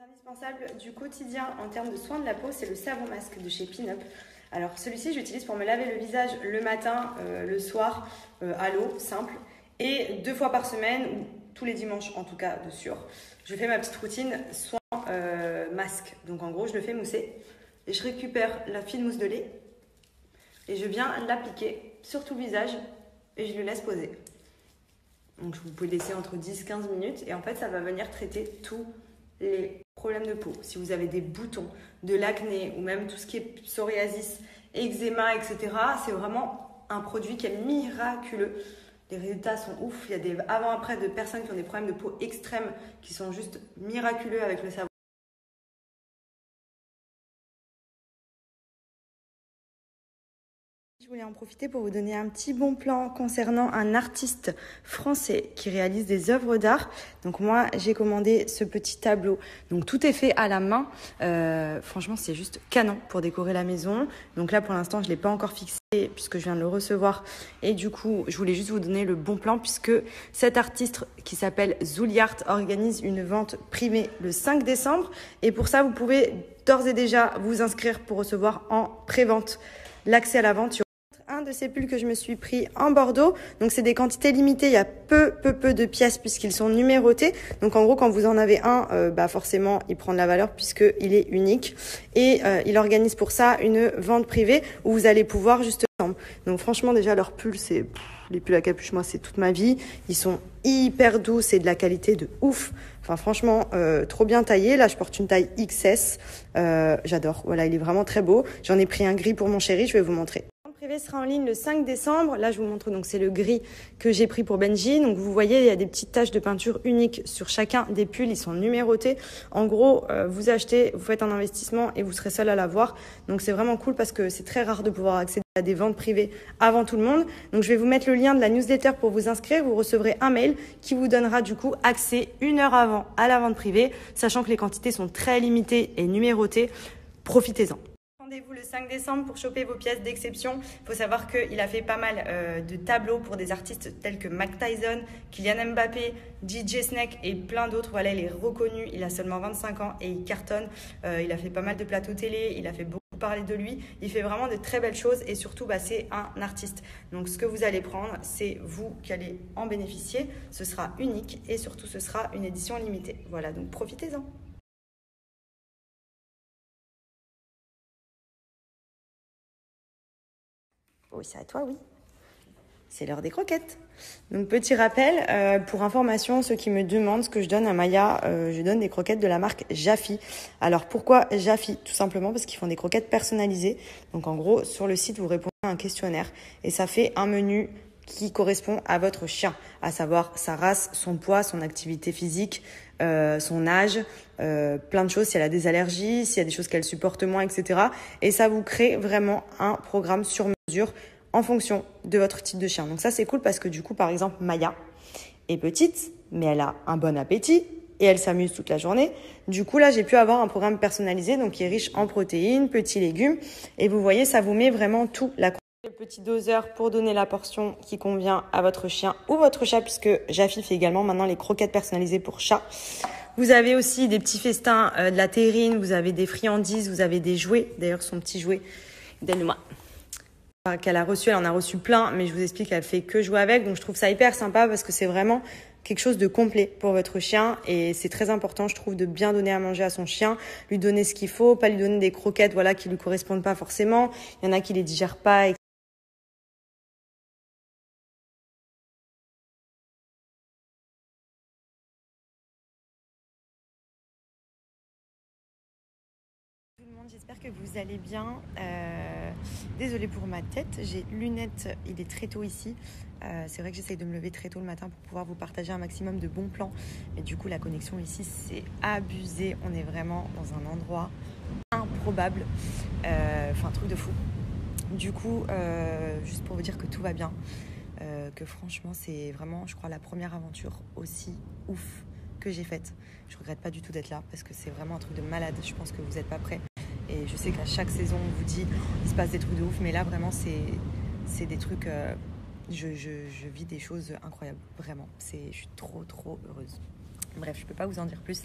Indispensable du quotidien en termes de soins de la peau, c'est le savon masque de chez Pin Up. Alors celui-ci, j'utilise pour me laver le visage le matin, le soir, à l'eau, simple. Et 2 fois par semaine, ou tous les dimanches en tout cas de sûr, je fais ma petite routine soin masque. Donc en gros, je le fais mousser et je récupère la fine mousse de lait et je viens l'appliquer sur tout le visage et je le laisse poser. Donc vous pouvez laisser entre 10-15 minutes et en fait ça va venir traiter tous les problèmes de peau. Si vous avez des boutons, de l'acné ou même tout ce qui est psoriasis, eczéma, etc., c'est vraiment un produit qui est miraculeux. Les résultats sont ouf. Il y a des avant-après de personnes qui ont des problèmes de peau extrêmes qui sont juste miraculeux avec le savon. Je voulais en profiter pour vous donner un petit bon plan concernant un artiste français qui réalise des œuvres d'art. Donc moi, j'ai commandé ce petit tableau. Donc tout est fait à la main. Franchement, c'est juste canon pour décorer la maison. Donc là, pour l'instant, je ne l'ai pas encore fixé puisque je viens de le recevoir. Et du coup, je voulais juste vous donner le bon plan puisque cet artiste qui s'appelle Zuliart organise une vente privée le 5 décembre. Et pour ça, vous pouvez d'ores et déjà vous inscrire pour recevoir en pré-vente l'accès à la vente. Un de ces pulls que je me suis pris en Bordeaux. Donc, c'est des quantités limitées. Il y a peu de pièces puisqu'ils sont numérotés. Donc, en gros, quand vous en avez un, forcément, il prend de la valeur puisqu'il est unique. Et il organise pour ça une vente privée où vous allez pouvoir justement. Donc, franchement, déjà, leurs pulls, c'est les pulls à capuche. Moi, c'est toute ma vie. Ils sont hyper doux. C'est de la qualité de ouf. Enfin, franchement, trop bien taillé. Là, je porte une taille XS. J'adore. Voilà, il est vraiment très beau. J'en ai pris un gris pour mon chéri. Je vais vous montrer. Le privé sera en ligne le 5 décembre. Là, je vous montre, donc c'est le gris que j'ai pris pour Benji. Donc, vous voyez, il y a des petites taches de peinture uniques sur chacun des pulls. Ils sont numérotés. En gros, vous achetez, vous faites un investissement et vous serez seul à l'avoir. Donc, c'est vraiment cool parce que c'est très rare de pouvoir accéder à des ventes privées avant tout le monde. Donc, je vais vous mettre le lien de la newsletter pour vous inscrire. Vous recevrez un mail qui vous donnera du coup accès 1 heure avant à la vente privée, sachant que les quantités sont très limitées et numérotées. Profitez-en. Rendez-vous le 5 décembre pour choper vos pièces d'exception. Il faut savoir qu'il a fait pas mal de tableaux pour des artistes tels que Mike Tyson, Kylian Mbappé, DJ Snake et plein d'autres. Voilà, il est reconnu, il a seulement 25 ans et il cartonne. Il a fait pas mal de plateaux télé, il a fait beaucoup parler de lui. Il fait vraiment de très belles choses et surtout, c'est un artiste. Donc, ce que vous allez prendre, c'est vous qui allez en bénéficier. Ce sera unique et surtout, ce sera une édition limitée. Voilà, donc profitez-en. Oui, c'est à toi, oui. C'est l'heure des croquettes. Donc, petit rappel, pour information, ceux qui me demandent ce que je donne à Maya, je donne des croquettes de la marque Jaffy. Alors, pourquoi Jaffy? Tout simplement parce qu'ils font des croquettes personnalisées. Donc, en gros, sur le site, vous répondez à un questionnaire et ça fait un menu qui correspond à votre chien, à savoir sa race, son poids, son activité physique, son âge, plein de choses, si elle a des allergies, s'il y a des choses qu'elle supporte moins, etc. Et ça vous crée vraiment un programme sur mesure en fonction de votre type de chien. Donc ça, c'est cool parce que du coup, par exemple, Maya est petite, mais elle a un bon appétit et elle s'amuse toute la journée. Du coup, là, j'ai pu avoir un programme personnalisé, donc qui est riche en protéines, petits légumes. Et vous voyez, ça vous met vraiment tout la le petit doseur pour donner la portion qui convient à votre chien ou votre chat, puisque Jaffy fait également maintenant les croquettes personnalisées pour chat. Vous avez aussi des petits festins, de la terrine, vous avez des friandises, vous avez des jouets. D'ailleurs, son petit jouet, donne-moi. Qu'elle a reçu, elle en a reçu plein, mais je vous explique qu'elle fait que jouer avec. Donc, je trouve ça hyper sympa parce que c'est vraiment quelque chose de complet pour votre chien et c'est très important, je trouve, de bien donner à manger à son chien, lui donner ce qu'il faut, pas lui donner des croquettes, voilà, qui lui correspondent pas forcément. Il y en a qui les digèrent pas. J'espère que vous allez bien. Désolée pour ma tête, j'ai lunettes, il est très tôt ici. C'est vrai que j'essaye de me lever très tôt le matin pour pouvoir vous partager un maximum de bons plans. Mais du coup, la connexion ici, c'est abusé. On est vraiment dans un endroit improbable. Enfin, un truc de fou. Du coup, juste pour vous dire que tout va bien. Que franchement, c'est vraiment, je crois, la première aventure aussi ouf que j'ai faite. Je regrette pas du tout d'être là parce que c'est vraiment un truc de malade. Je pense que vous n'êtes pas prêts. Et je sais qu'à chaque saison, on vous dit il se passe des trucs de ouf, mais là vraiment c'est des trucs. Je vis des choses incroyables, vraiment. Je suis trop heureuse. Bref, je peux pas vous en dire plus.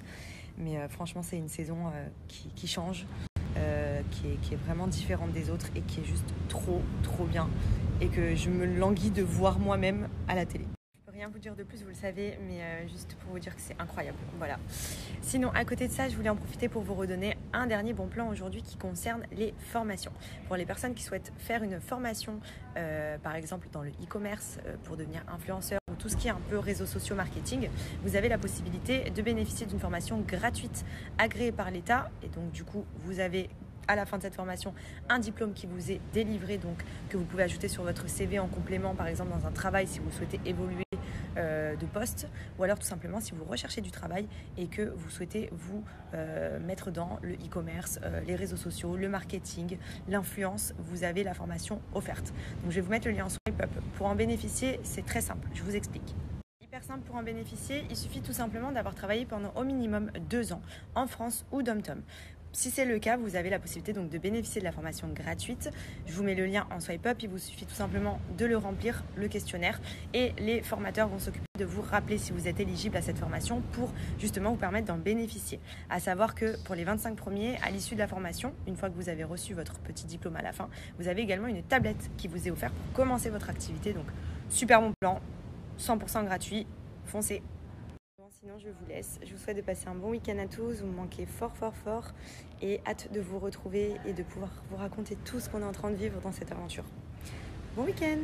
Mais franchement, c'est une saison qui change, qui est vraiment différente des autres et qui est juste trop bien et que je me languis de voir moi-même à la télé. Je peux rien vous dire de plus, vous le savez, mais juste pour vous dire que c'est incroyable. Voilà. Sinon, à côté de ça, je voulais en profiter pour vous redonner un dernier bon plan aujourd'hui qui concerne les formations. Pour les personnes qui souhaitent faire une formation, par exemple dans le e-commerce, pour devenir influenceur ou tout ce qui est un peu réseaux sociaux, marketing, vous avez la possibilité de bénéficier d'une formation gratuite agréée par l'État. Et donc, du coup, vous avez à la fin de cette formation un diplôme qui vous est délivré, donc que vous pouvez ajouter sur votre CV en complément, par exemple dans un travail si vous souhaitez évoluer de poste, ou alors tout simplement si vous recherchez du travail et que vous souhaitez vous mettre dans le e-commerce, les réseaux sociaux, le marketing, l'influence, vous avez la formation offerte. Donc je vais vous mettre le lien en swipe up. Pour en bénéficier, c'est très simple, je vous explique. Hyper simple pour en bénéficier, il suffit tout simplement d'avoir travaillé pendant au minimum 2 ans en France ou dom-tom. Si c'est le cas, vous avez la possibilité donc de bénéficier de la formation gratuite. Je vous mets le lien en swipe up, il vous suffit tout simplement de le remplir, le questionnaire, et les formateurs vont s'occuper de vous rappeler si vous êtes éligible à cette formation pour justement vous permettre d'en bénéficier. À savoir que pour les 25 premiers, à l'issue de la formation, une fois que vous avez reçu votre petit diplôme à la fin, vous avez également une tablette qui vous est offerte pour commencer votre activité. Donc super bon plan, 100% gratuit, foncez. Sinon, je vous laisse. Je vous souhaite de passer un bon week-end à tous. Vous me manquez fort et hâte de vous retrouver et de pouvoir vous raconter tout ce qu'on est en train de vivre dans cette aventure. Bon week-end!